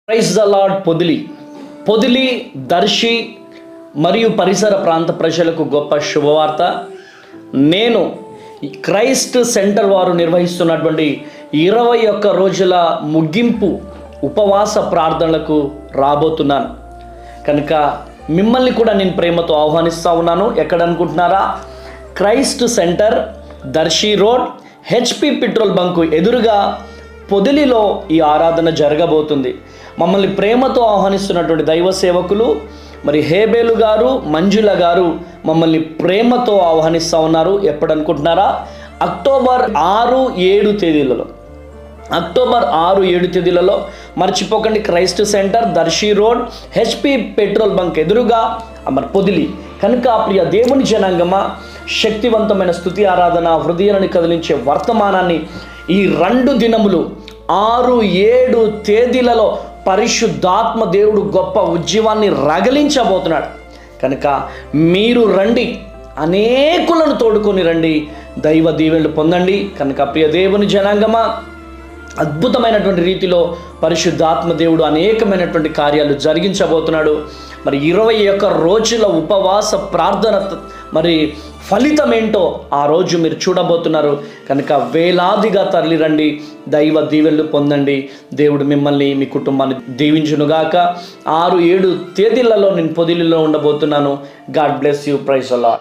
Praise the lord. Podili Darsi మరియు పరిసర ప్రాంత ప్రజలకు గొప్ప శుభవార్త. నేను క్రైస్ట్ సెంటర్ వారు నిర్వహిస్తున్నటువంటి 21 రోజుల ముగింపు ఉపవాస ప్రార్థనలకు రాబోతున్నాను కనుక మిమ్మల్ని కూడా నేను ప్రేమతో ఆహ్వానిస్తూ ఉన్నాను. ఎక్కడ అనుకుంటున్నారా? Christ centre, Darsi road, HP petrol bunk ఎదురుగా పొదిలిలో ఈ ఆరాధన జరగబోతుంది. మమ్మల్ని ప్రేమతో ఆహ్వానిస్తున్నటువంటి దైవ సేవకులు మరి హేబేలు గారు, మంజుల గారు మమ్మల్ని ప్రేమతో ఆహ్వానిస్తూ ఉన్నారు. ఎప్పుడు అనుకుంటున్నారా? అక్టోబర్ 6-7 తేదీలలో. అక్టోబర్ 6-7 తేదీలలో మర్చిపోకండి. Christ centre, Darsi road, HP petrol bunk ఎదురుగా మరి పొదిలి. కనుక ప్రియ దేవుని జనాంగమా, శక్తివంతమైన స్తుతి ఆరాధన, హృదయాన్ని కదిలించే వర్తమానాన్ని ఈ 2 దినములు 6-7 తేదీలలో పరిశుద్ధాత్మ దేవుడు గొప్ప ఉజ్జీవాన్ని రగిలించబోతున్నాడు. కనుక మీరు రండి, అనేకులను తోడుకొని రండి, దైవ దీవెనలు పొందండి. కనుక ప్రియ దేవుని జనాంగమా, అద్భుతమైనటువంటి రీతిలో పరిశుద్ధాత్మ దేవుడు అనేకమైనటువంటి కార్యాలు జరిగించబోతున్నాడు. మరి 21 రోజుల ఉపవాస ప్రార్థన మరి ఫలితం ఏంటో ఆ రోజు మీరు చూడబోతున్నారు. కనుక వేలాదిగా తరలిరండి, దైవ దీవెనలు పొందండి. దేవుడు మిమ్మల్ని, మీ కుటుంబాన్ని దీవించునుగాక. 6-7 తేదీలలో నేను పొదిలిలో ఉండబోతున్నాను. God bless you. Praise the lord.